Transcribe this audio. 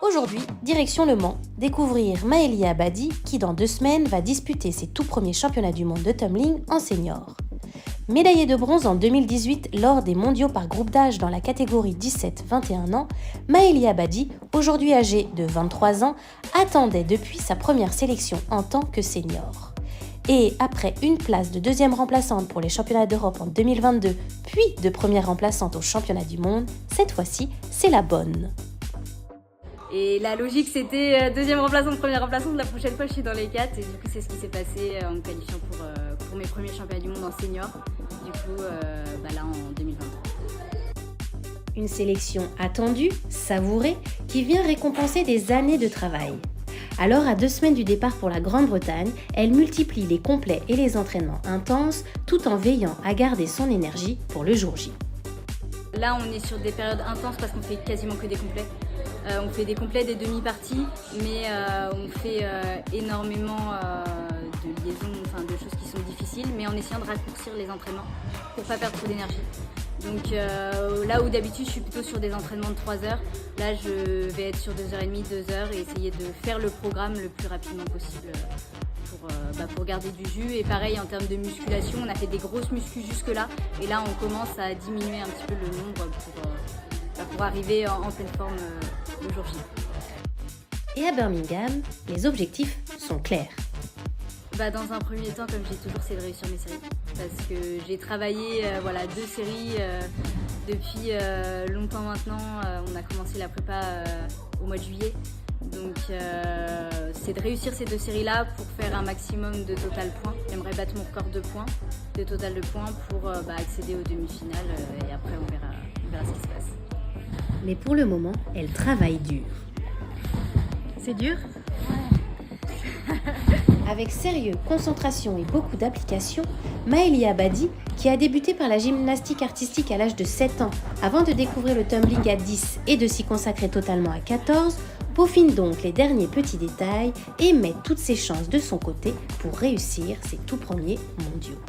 Aujourd'hui, direction Le Mans, découvrir Maëlia Abadi qui dans 2 semaines va disputer ses tout premiers championnats du monde de tumbling en senior. Médaillée de bronze en 2018 lors des mondiaux par groupe d'âge dans la catégorie 17-21 ans, Maëlia Abadi, aujourd'hui âgée de 23 ans, attendait depuis sa première sélection en tant que senior. Et après une place de deuxième remplaçante pour les championnats d'Europe en 2022, puis de première remplaçante aux championnats du monde, cette fois-ci, c'est la bonne. Et la logique c'était deuxième remplaçante, première remplaçante, la prochaine fois je suis dans les 4 et du coup c'est ce qui s'est passé en me qualifiant pour mes premiers championnats du monde en senior, du coup là en 2023. Une sélection attendue, savourée, qui vient récompenser des années de travail. Alors à 2 semaines du départ pour la Grande-Bretagne, elle multiplie les complets et les entraînements intenses tout en veillant à garder son énergie pour le jour J. Là on est sur des périodes intenses parce qu'on fait quasiment que des complets. On fait des complets, des demi-parties, mais on fait énormément de liaisons, de choses qui sont difficiles, mais en essayant de raccourcir les entraînements pour pas perdre trop d'énergie. Donc là où d'habitude je suis plutôt sur des entraînements de 3 heures, là je vais être sur 2h30, 2 heures et essayer de faire le programme le plus rapidement possible pour garder du jus. Et pareil en termes de musculation, on a fait des grosses muscles jusque là et là on commence à diminuer un petit peu le nombre pour arriver en pleine forme le jour J. Et à Birmingham, les objectifs sont clairs. Dans un premier temps, comme j'ai toujours, c'est de réussir mes séries. Parce que j'ai travaillé 2 séries depuis longtemps maintenant. On a commencé la prépa au mois de juillet. Donc c'est de réussir ces 2 séries-là pour faire un maximum de total points. J'aimerais battre mon record de points, de total de points pour accéder aux demi-finales et après on verra ce qui se passe. Mais pour le moment, elle travaille dur. C'est dur ? Avec sérieux, concentration et beaucoup d'application, Maëlia Abadi, qui a débuté par la gymnastique artistique à l'âge de 7 ans avant de découvrir le tumbling à 10 et de s'y consacrer totalement à 14, peaufine donc les derniers petits détails et met toutes ses chances de son côté pour réussir ses tout premiers mondiaux.